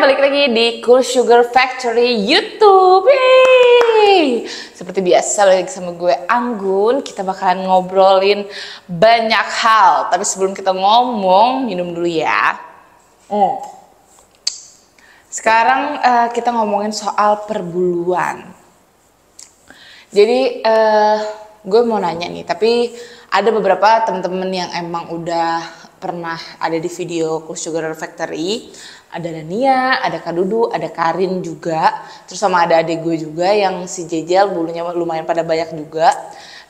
balik lagi di Cool Sugar Factory YouTube. Yeay. Seperti biasa balik sama gue Anggun. Kita bakalan ngobrolin banyak hal. Tapi sebelum kita ngomong, minum dulu ya. Sekarang kita ngomongin soal perbuluan. Jadi gue mau nanya nih, tapi ada beberapa temen-temen yang emang udah pernah ada di video Cool Sugar Factory. Ada Dania, ada Kak Dudu, ada Karin juga. Terus sama ada adik gue juga yang si Jejel, bulunya lumayan pada banyak juga.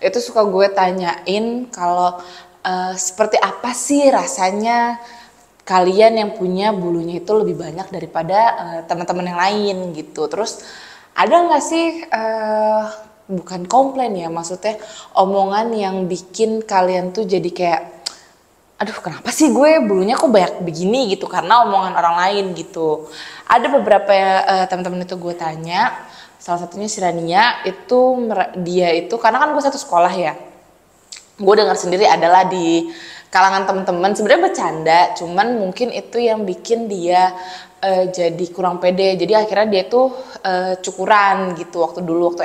Itu suka gue tanyain kalau seperti apa sih rasanya kalian yang punya bulunya itu lebih banyak daripada teman-teman yang lain gitu. Terus ada nggak sih bukan komplain ya, maksudnya omongan yang bikin kalian tuh jadi kayak, aduh kenapa sih gue bulunya kok banyak begini gitu karena omongan orang lain gitu. Ada beberapa teman-teman itu gue tanya, salah satunya si Rania itu, dia itu karena kan gue satu sekolah ya, gue dengar sendiri adalah di kalangan teman-teman sebenarnya bercanda, cuman mungkin itu yang bikin dia jadi kurang pede. Jadi akhirnya dia tuh cukuran gitu waktu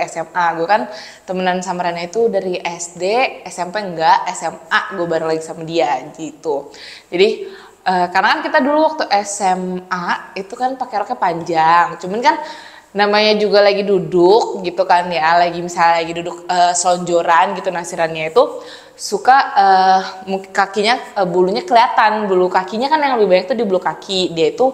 SMA. Gue kan temenan sama Rania itu dari SD, SMP enggak, SMA gue bareng lagi sama dia gitu. Jadi karena kan kita dulu waktu SMA itu kan pakai roknya panjang, cuman kan namanya juga lagi duduk gitu kan ya, misalnya lagi duduk selonjoran gitu, nasirannya itu suka kakinya bulunya kelihatan, bulu kakinya kan yang lebih banyak tuh di bulu kaki. Dia itu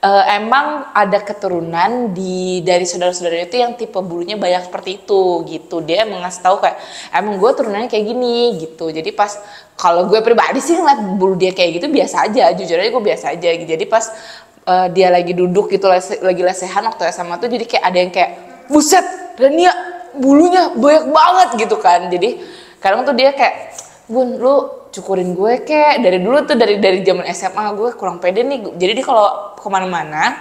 emang ada keturunan dari saudara-saudaranya itu yang tipe bulunya banyak seperti itu gitu. Dia ngasih tahu kayak emang gue turunannya kayak gini gitu. Jadi pas kalau gue pribadi sih ngeliat bulu dia kayak gitu biasa aja, jujur aja gue biasa aja gitu. Jadi pas dia lagi duduk gitu, lagi lesehan waktu SMA tuh, jadi kayak ada yang kayak, buset Rania bulunya banyak banget gitu kan. Jadi kadang tuh dia kayak, Bun lu cukurin gue kek. Dari dulu tuh dari zaman SMA gue kurang pede nih. Jadi dia kalau kemana-mana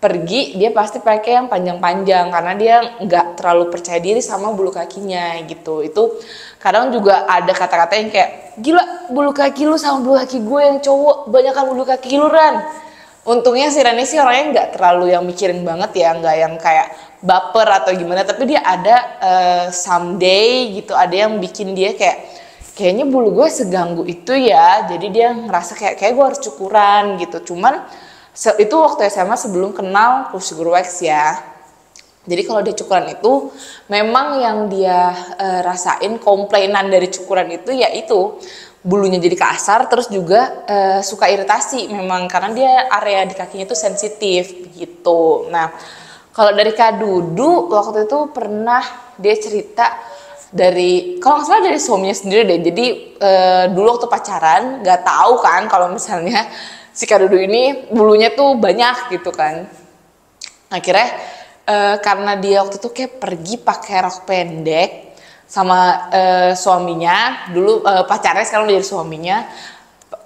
pergi dia pasti pakai yang panjang-panjang karena dia nggak terlalu percaya diri sama bulu kakinya gitu. Itu kadang juga ada kata-kata yang kayak, gila bulu kaki lu sama bulu kaki gue yang cowok banyakan bulu kaki lu Ran. Untungnya si Rani sih orangnya nggak terlalu yang mikirin banget ya, nggak yang kayak baper atau gimana, tapi dia ada someday gitu, ada yang bikin dia kayak, kayaknya bulu gue seganggu itu ya, jadi dia ngerasa kayak gue harus cukuran gitu. Cuman itu waktu SMA sebelum kenal Cool Sugar Wax ya. Jadi kalau dia cukuran itu memang yang dia rasain komplainan dari cukuran itu yaitu bulunya jadi kasar, terus juga suka iritasi memang karena dia area di kakinya itu sensitif gitu. Nah kalau dari Kak Dudu waktu itu pernah dia cerita dari, kalau nggak salah dari suaminya sendiri deh. Jadi dulu waktu pacaran nggak tahu kan kalau misalnya si Kak Dudu ini bulunya tuh banyak gitu kan. Akhirnya karena dia waktu itu kayak pergi pakai rok pendek sama suaminya dulu, pacarnya sekarang udah jadi suaminya,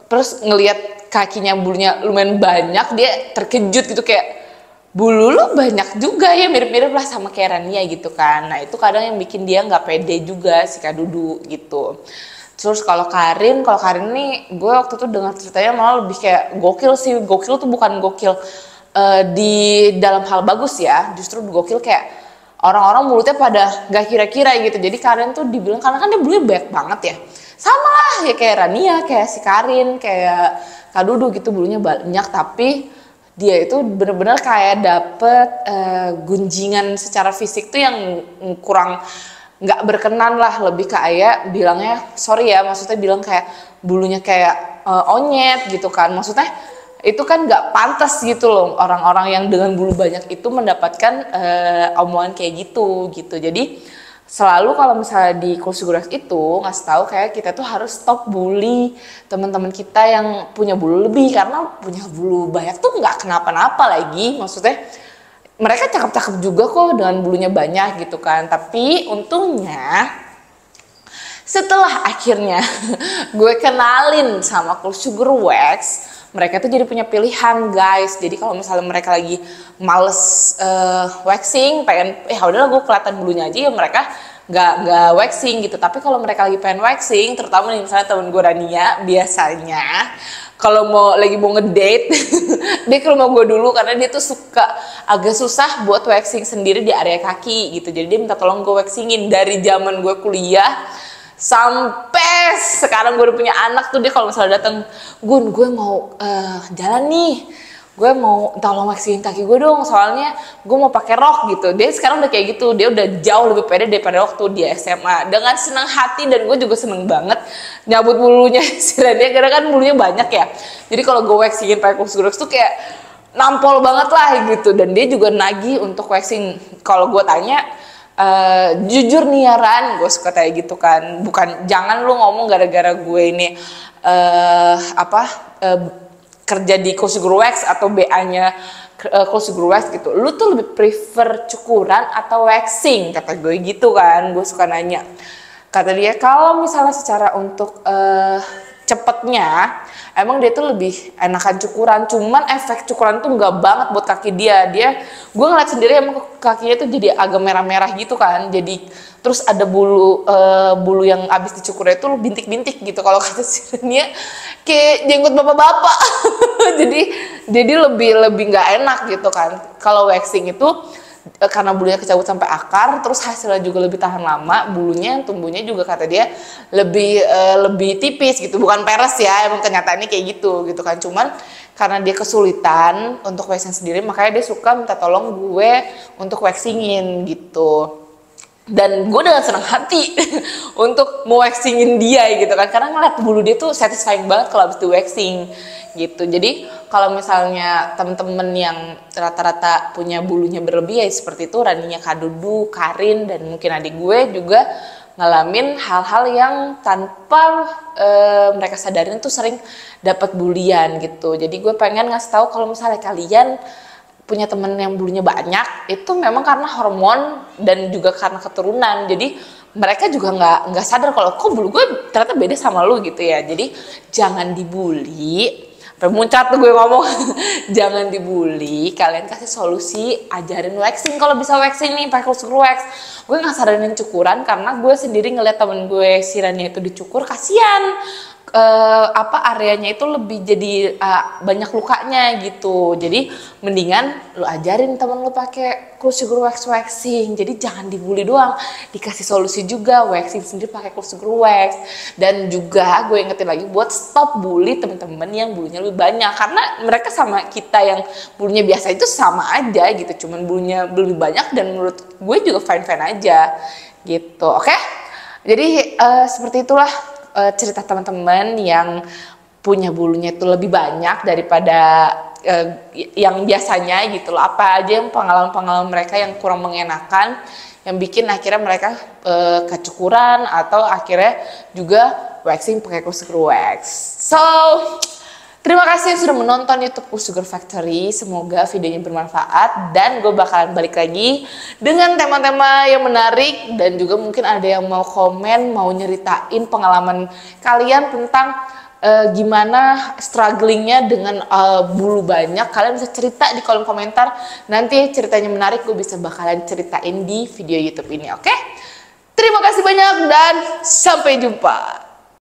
terus ngelihat kakinya bulunya lumayan banyak, dia terkejut gitu kayak, bulu lu banyak juga ya, mirip-mirip lah sama kayak Rania gitu kan. Nah itu kadang yang bikin dia nggak pede juga si Kak Dudu gitu. Terus kalau Karin nih gue waktu itu dengar ceritanya malah lebih kayak gokil sih. Gokil tuh bukan gokil di dalam hal bagus ya, justru gokil kayak orang-orang mulutnya pada gak kira-kira gitu. Jadi Karin tuh dibilang, karena kan dia bulunya banyak banget ya, sama lah ya kayak Rania, kayak si Karin, kayak Kak Dudu gitu, bulunya banyak. Tapi dia itu bener-bener kayak dapet gunjingan secara fisik tuh yang kurang nggak berkenan lah, lebih kayak bilangnya, sorry ya, maksudnya bilang kayak bulunya kayak onyet gitu kan. Maksudnya itu kan nggak pantas gitu loh, orang-orang yang dengan bulu banyak itu mendapatkan omongan kayak gitu. Jadi selalu kalau misalnya di Cool Sugar Wax itu ngasih tahu kayak kita tuh harus stop bully teman-teman kita yang punya bulu lebih, karena punya bulu banyak tuh nggak kenapa-napa lagi. Maksudnya mereka cakep-cakep juga kok dengan bulunya banyak gitu kan. Tapi untungnya setelah akhirnya gue kenalin sama Cool Sugar Wax, mereka tuh jadi punya pilihan guys. Jadi kalau misalnya mereka lagi males waxing, pengen udahlah gue kelihatan bulunya aja, ya mereka nggak waxing gitu. Tapi kalau mereka lagi pengen waxing, terutama nih misalnya temen gue Rania, biasanya kalau lagi mau ngedate dia ke rumah gue dulu karena dia tuh suka agak susah buat waxing sendiri di area kaki gitu. Jadi dia minta tolong gue waxingin dari zaman gue kuliah sampai sekarang gue udah punya anak tuh. Dia kalau misalnya datang, Gun, gue mau jalan nih, gue mau tolong waxingin kaki gue dong, soalnya gue mau pakai rok gitu. Dia sekarang udah kayak gitu, dia udah jauh lebih pede daripada waktu dia SMA. Dengan senang hati, dan gue juga seneng banget nyabut bulunya si Rania, karena kan bulunya banyak ya. Jadi kalau gue waxingin pakai kurus tuh kayak nampol banget lah gitu. Dan dia juga nagih untuk waxing. Kalau gue tanya, jujur nih ya Ran, gue suka kayak gitu kan. Bukan, jangan lu ngomong gara-gara gue ini kerja di Cool Sugar Wax atau BA-nya Cool Sugar Wax gitu. Lu tuh lebih prefer cukuran atau waxing? Kata gue gitu kan, gue suka nanya. Kata dia, kalau misalnya secara untuk cepetnya, emang dia tuh lebih enakan cukuran. Cuman efek cukuran tuh nggak banget buat kaki dia. Gue ngeliat sendiri emang kakinya tuh jadi agak merah-merah gitu kan. Jadi terus ada bulu yang abis dicukurnya itu bintik-bintik gitu. Kalau kata Sirenia kayak jenggot bapak-bapak. jadi lebih nggak enak gitu kan. Kalau waxing itu karena bulunya kecabut sampai akar, terus hasilnya juga lebih tahan lama, bulunya tumbuhnya juga kata dia lebih tipis gitu, bukan peres ya, emang kenyataannya kayak gitu kan. Cuman karena dia kesulitan untuk waxing sendiri, makanya dia suka minta tolong gue untuk waxingin gitu. Dan gue dengan senang hati untuk mau waxingin dia gitu kan, karena ngeliat bulu dia tuh satisfying banget kalau habis di waxing gitu. Jadi kalau misalnya temen-temen yang rata-rata punya bulunya berlebih ya seperti itu, Raninya Kak Dudu, Karin, dan mungkin adik gue juga ngalamin hal-hal yang tanpa mereka sadarin tuh sering dapat bulian gitu. Jadi gue pengen ngasih tahu kalau misalnya kalian punya temen yang bulunya banyak, itu memang karena hormon dan juga karena keturunan. Jadi mereka juga nggak sadar kalau kok bulu gue ternyata beda sama lu gitu ya. Jadi jangan dibully. Muncat tuh gue ngomong. Jangan dibully, kalian kasih solusi, ajarin waxing. Kalau bisa waxing nih pakai Cool Sugar Wax. Gue nggak saranin cukuran karena gue sendiri ngeliat temen gue si Rania itu dicukur, kasian. Areanya itu lebih jadi banyak lukanya gitu. Jadi mendingan lu ajarin temen lu pakai Cool Sugar Wax waxing. Jadi jangan dibully doang, dikasih solusi juga waxing sendiri pakai Cool Sugar Wax. Dan juga gue ingetin lagi buat stop bully temen-temen yang bulunya lebih banyak, karena mereka sama kita yang bulunya biasa itu sama aja gitu, cuman bulunya lebih banyak, dan menurut gue juga fine-fine aja gitu. Oke? Jadi seperti itulah cerita teman-teman yang punya bulunya itu lebih banyak daripada yang biasanya gitu loh. Apa aja yang pengalaman-pengalaman mereka yang kurang mengenakan, yang bikin akhirnya mereka kecukuran atau akhirnya juga waxing pakai Cool Sugar Wax. So, terima kasih yang sudah menonton YouTube Cool Sugar Factory. Semoga videonya bermanfaat, dan gue bakalan balik lagi dengan tema-tema yang menarik, dan juga mungkin ada yang mau komen, mau nyeritain pengalaman kalian tentang gimana strugglingnya dengan bulu banyak. Kalian bisa cerita di kolom komentar. Nanti ceritanya menarik, gue bisa bakalan ceritain di video YouTube ini. Oke? Terima kasih banyak dan sampai jumpa.